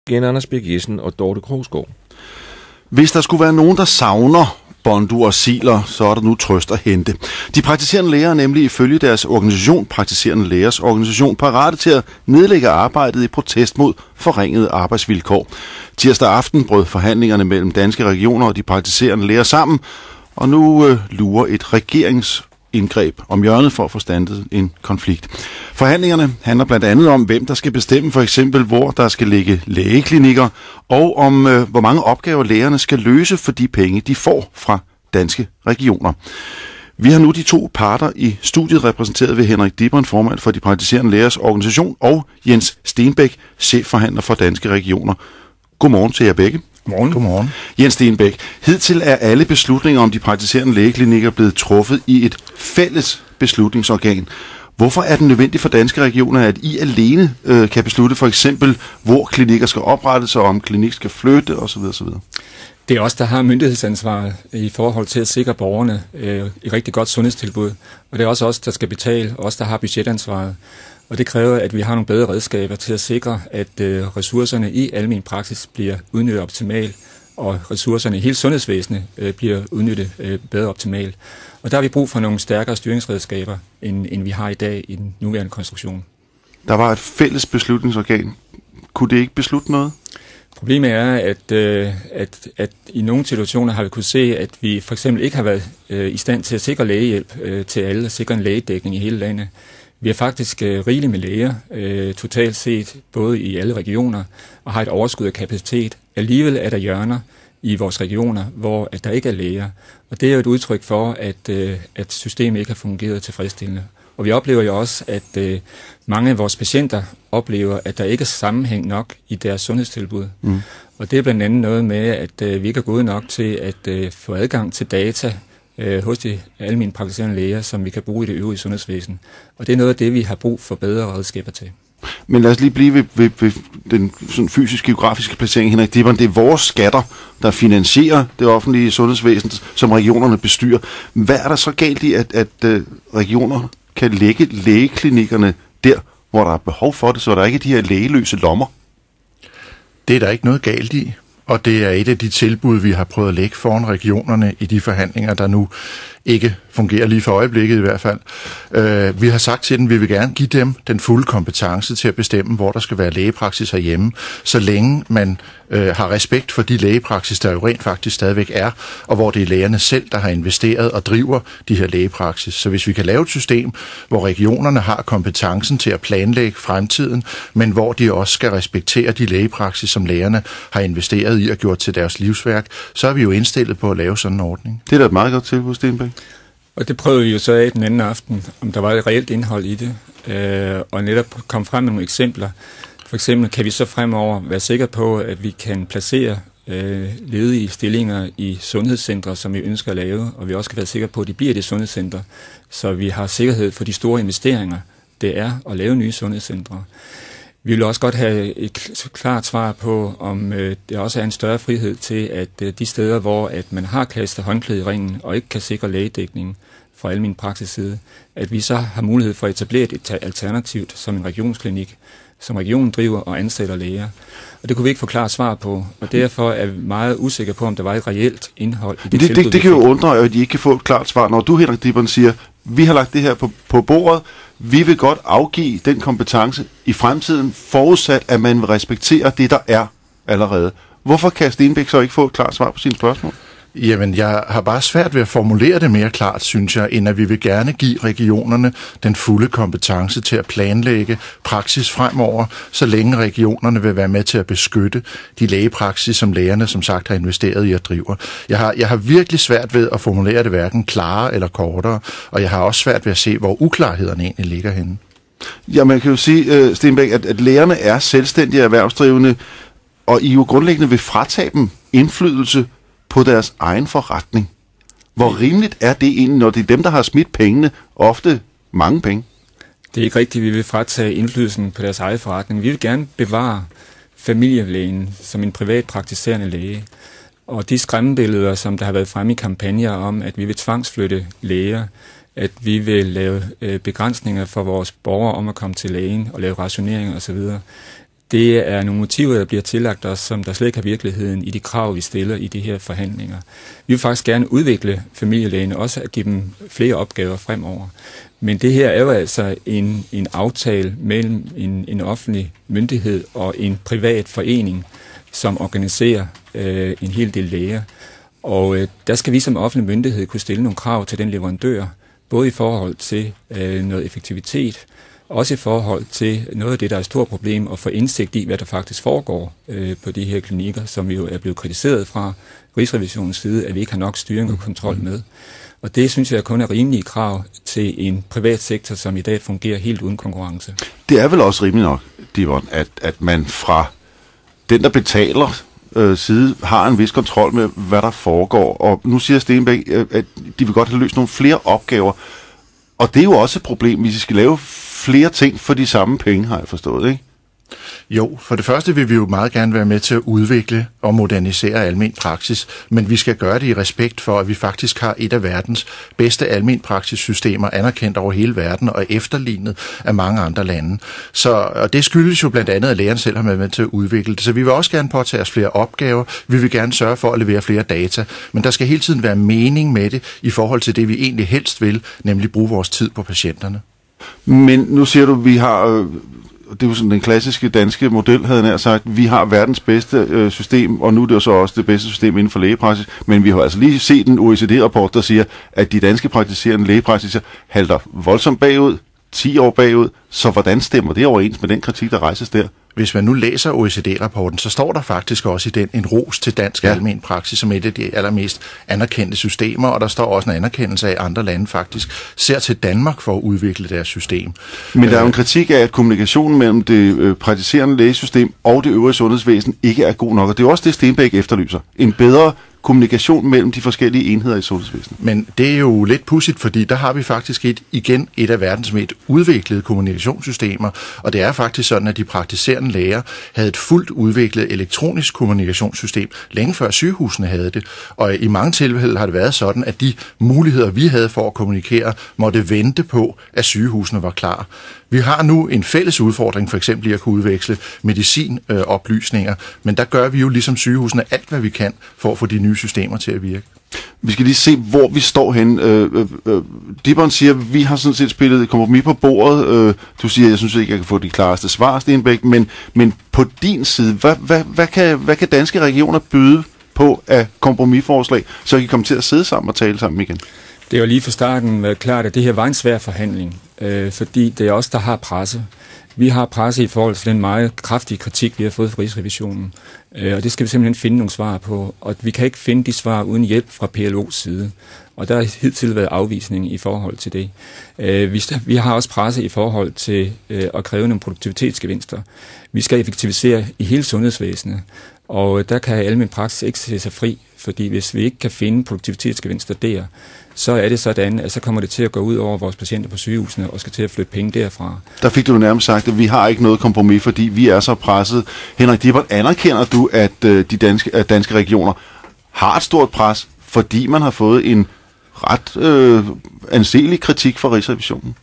igen Anders Bæk Jessen og Dorte Krogsgaard. Hvis der skulle være nogen, der savner Bondo og Ziegler, så er der nu trøst at hente. De praktiserende læger er nemlig ifølge deres organisation, Praktiserende Lægers Organisation, parate til at nedlægge arbejdet i protest mod forringede arbejdsvilkår. Tirsdag aften brød forhandlingerne mellem danske regioner og de praktiserende læger sammen, og nu lurer et regeringsindgreb om hjørnet for at få standet en konflikt. Forhandlingerne handler blandt andet om, hvem der skal bestemme for eksempel, hvor der skal ligge lægeklinikker, og om, hvor mange opgaver lægerne skal løse for de penge, de får fra danske regioner. Vi har nu de to parter i studiet repræsenteret ved Henrik Dibon, formand for de praktiserende lægers organisation, og Jens Stenbæk, chefforhandler for danske regioner. Godmorgen til jer begge. Godmorgen. Jens Stenbæk, hidtil er alle beslutninger om de praktiserende lægeklinikker blevet truffet i et fælles beslutningsorgan. Hvorfor er det nødvendigt for danske regioner, at I alene kan beslutte for eksempel, hvor klinikker skal oprettes, og om klinik skal flytte osv. osv.? Det er os, der har myndighedsansvaret i forhold til at sikre borgerne et rigtig godt sundhedstilbud. Og det er også os, der skal betale, os, der har budgetansvaret. Og det kræver, at vi har nogle bedre redskaber til at sikre, at ressourcerne i almen praksis bliver udnyttet optimalt, og ressourcerne i hele sundhedsvæsenet bliver udnyttet bedre optimalt. Og der har vi brug for nogle stærkere styringsredskaber, end vi har i dag i den nuværende konstruktion. Der var et fælles beslutningsorgan. Kunne det ikke beslutte noget? Problemet er, at i nogle situationer har vi kunnet se, at vi for eksempel ikke har været i stand til at sikre lægehjælp til alle, sikre en lægedækning i hele landet. Vi har faktisk rigeligt med læger, totalt set, både i alle regioner, og har et overskud af kapacitet. Alligevel er der hjørner i vores regioner, hvor at der ikke er læger. Og det er jo et udtryk for, at systemet ikke har fungeret tilfredsstillende. Og vi oplever jo også, at mange af vores patienter oplever, at der ikke er sammenhæng nok i deres sundhedstilbud. Mm. Og det er blandt andet noget med, at vi ikke er gode nok til at få adgang til data hos de almene praktiserende læger, som vi kan bruge i det øvrige sundhedsvæsen. Og det er noget af det, vi har brug for bedre redskaber til. Men lad os lige blive ved den sådan fysisk-geografiske placering, Henrik Dibon. Det er vores skatter, der finansierer det offentlige sundhedsvæsen, som regionerne bestyrer. Hvad er der så galt i, at regioner kan lægge lægeklinikkerne der, hvor der er behov for det, så der ikke er de her lægeløse lommer? Det er der ikke noget galt i. Og det er et af de tilbud, vi har prøvet at lægge foran regionerne i de forhandlinger, der nu ikke fungerer lige for øjeblikket i hvert fald. Vi har sagt til dem, at vi vil gerne give dem den fulde kompetence til at bestemme, hvor der skal være lægepraksis herhjemme, så længe man har respekt for de lægepraksis, der jo rent faktisk stadigvæk er, og hvor det er lægerne selv, der har investeret og driver de her lægepraksis. Så hvis vi kan lave et system, hvor regionerne har kompetencen til at planlægge fremtiden, men hvor de også skal respektere de lægepraksis, som lægerne har investeret i og gjort til deres livsværk, så er vi jo indstillet på at lave sådan en ordning. Det er da et meget godt tilbud, Stenbæk. Og det prøvede vi jo så af den anden aften, om der var et reelt indhold i det, og netop kom frem med nogle eksempler. For eksempel kan vi så fremover være sikre på, at vi kan placere ledige stillinger i sundhedscentre, som vi ønsker at lave, og vi også kan være sikre på, at de bliver i det sundhedscenter, så vi har sikkerhed for de store investeringer, det er at lave nye sundhedscentre. Vi vil også godt have et klart svar på, om der også er en større frihed til, at de steder, hvor at man har kastet håndklæde i ringen og ikke kan sikre lægedækning fra almen praksis side, at vi så har mulighed for at etablere et alternativ som en regionsklinik, som regionen driver og ansætter læger. Og det kunne vi ikke få klart svar på, og derfor er vi meget usikre på, om der var et reelt indhold i det tilbud. Det kan jo undre, at de ikke kan få et klart svar, når du, Henrik Dibon, siger, vi har lagt det her på bordet, vi vil godt afgive den kompetence i fremtiden, forudsat at man vil respektere det, der er allerede. Hvorfor kan Stenbæk så ikke få et klart svar på sine spørgsmål? Jamen, jeg har bare svært ved at formulere det mere klart, synes jeg, end at vi vil gerne give regionerne den fulde kompetence til at planlægge praksis fremover, så længe regionerne vil være med til at beskytte de lægepraksis, som lægerne som sagt har investeret i at drive. Jeg har virkelig svært ved at formulere det hverken klarere eller kortere, og jeg har også svært ved at se, hvor uklarhederne egentlig ligger henne. Ja, man kan jo sige, Stenbæk, at lægerne er selvstændige erhvervsdrivende, og I jo grundlæggende vil fratage dem indflydelse på deres egen forretning. Hvor rimeligt er det egentlig, når det er dem, der har smidt pengene, ofte mange penge? Det er ikke rigtigt, vi vil fratage indflydelsen på deres egen forretning. Vi vil gerne bevare familielægen som en privat praktiserende læge. Og de skræmmebilleder, som der har været fremme i kampagner om, at vi vil tvangsflytte læger, at vi vil lave begrænsninger for vores borgere om at komme til lægen og lave rationeringer osv., det er nogle motiver, der bliver tillagt os, som der slet ikke har virkeligheden i de krav, vi stiller i de her forhandlinger. Vi vil faktisk gerne udvikle familielægene, også at give dem flere opgaver fremover. Men det her er jo altså en aftale mellem en offentlig myndighed og en privat forening, som organiserer en hel del læger. Og der skal vi som offentlig myndighed kunne stille nogle krav til den leverandør, både i forhold til noget effektivitet, også i forhold til noget af det, der er et stort problem, at få indsigt i, hvad der faktisk foregår på de her klinikker, som jo er blevet kritiseret fra Rigsrevisionens side, at vi ikke har nok styring og kontrol med. Og det synes jeg kun er rimelige krav til en privat sektor, som i dag fungerer helt uden konkurrence. Det er vel også rimeligt nok, Divon, at man fra den, der betaler side, har en vis kontrol med, hvad der foregår. Og nu siger Stenbæk, at de vil godt have løst nogle flere opgaver. Og det er jo også et problem, hvis vi skal lave flere ting for de samme penge, har jeg forstået, ikke? Jo, for det første vil vi jo meget gerne være med til at udvikle og modernisere almen praksis, men vi skal gøre det i respekt for, at vi faktisk har et af verdens bedste almen praksissystemer anerkendt over hele verden og efterlignet af mange andre lande. Og det skyldes jo blandt andet, at lægerne selv har været med til at udvikle det. Så vi vil også gerne påtage os flere opgaver, vi vil gerne sørge for at levere flere data, men der skal hele tiden være mening med det i forhold til det, vi egentlig helst vil, nemlig bruge vores tid på patienterne. Men nu siger du, vi har... Det er jo sådan den klassiske danske model, havde jeg nær sagt. Vi har verdens bedste system, og nu er det jo så også det bedste system inden for lægepraksis. Men vi har altså lige set en OECD-rapport, der siger, at de danske praktiserende lægepraksiser halter voldsomt bagud, 10 år bagud. Så hvordan stemmer det overens med den kritik, der rejses der? Hvis man nu læser OECD-rapporten, så står der faktisk også i den en ros til dansk almen praksis som et af de allermest anerkendte systemer, og der står også en anerkendelse af, at andre lande faktisk ser til Danmark for at udvikle deres system. Men der er jo en kritik af, at kommunikationen mellem det praktiserende lægesystem og det øvrige sundhedsvæsen ikke er god nok, og det er også det, Stenbæk efterlyser. En bedre kommunikation mellem de forskellige enheder i sundhedsvæsenet. Men det er jo lidt pudsigt, fordi der har vi faktisk et af verdens mest udviklede kommunikationssystemer, og det er faktisk sådan, at de praktiserende læger havde et fuldt udviklet elektronisk kommunikationssystem, længe før sygehusene havde det. Og i mange tilfælde har det været sådan, at de muligheder, vi havde for at kommunikere, måtte vente på, at sygehusene var klar. Vi har nu en fælles udfordring, for eksempel i at kunne udveksle medicinoplysninger, men der gør vi jo ligesom sygehusene alt, hvad vi kan for at få de nye systemer til at virke. Vi skal lige se, hvor vi står henne. Dibbern siger, at vi har sådan set spillet et kompromis på bordet. Du siger, jeg synes ikke, jeg kan få de klareste svar, Stenbæk, men på din side, hvad kan danske regioner byde på af kompromisforslag, så I kan komme til at sidde sammen og tale sammen igen? Det er jo lige fra starten klart, at det her var en svær forhandling, fordi det er os, der har presse. Vi har presse i forhold til den meget kraftige kritik, vi har fået fra Rigsrevisionen, og det skal vi simpelthen finde nogle svar på, og vi kan ikke finde de svar uden hjælp fra PLO's side, og der har hidtil været afvisning i forhold til det. Vi har også presse i forhold til at kræve nogle produktivitetsgevinster. Vi skal effektivisere i hele sundhedsvæsenet, og der kan almen praksis ikke se sig fri, fordi hvis vi ikke kan finde produktivitetsgevinster der, så er det sådan, at så kommer det til at gå ud over vores patienter på sygehusene og skal til at flytte penge derfra. Der fik du nærmest sagt, at vi har ikke noget kompromis, fordi vi er så presset. Henrik Dibbern, anerkender du, at de danske regioner har et stort pres, fordi man har fået en ret anselig kritik fra Rigsrevisionen?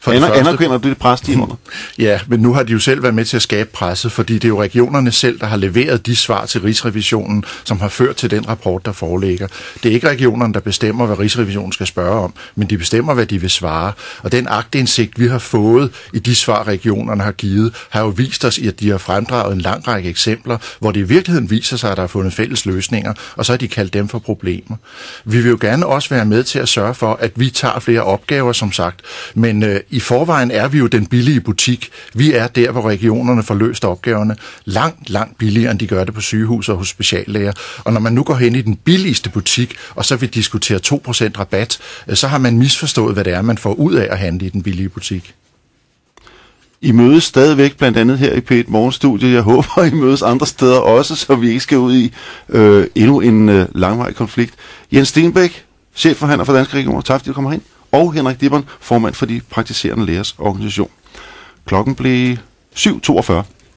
Anerkender du det pres, de under? Ja, men nu har de jo selv været med til at skabe presset, fordi det er jo regionerne selv, der har leveret de svar til Rigsrevisionen, som har ført til den rapport, der foreligger. Det er ikke regionerne, der bestemmer, hvad Rigsrevisionen skal spørge om, men de bestemmer, hvad de vil svare. Og den aktindsigt, vi har fået i de svar, regionerne har givet, har jo vist os, at de har fremdraget en lang række eksempler, hvor det i virkeligheden viser sig, at der er fundet fælles løsninger, og så har de kaldt dem for problemer. Vi vil jo gerne også være med til at sørge for, at vi tager flere opgaver, som sagt, men i forvejen er vi jo den billige butik. Vi er der, hvor regionerne får løst opgaverne langt billigere, end de gør det på sygehus og hos speciallæger. Og når man nu går hen i den billigste butik, og så vil diskutere 2% rabat, så har man misforstået, hvad det er, man får ud af at handle i den billige butik. I mødes stadigvæk, blandt andet her i P1 Morgenstudie. Jeg håber, I mødes andre steder også, så vi ikke skal ud i endnu en langvarig konflikt. Jens Stenbæk, chefforhandler for Danske Regioner, tak fordi du kommer hen. Og Henrik Dibbern, formand for de praktiserende lægers organisation. Klokken blev 7:42.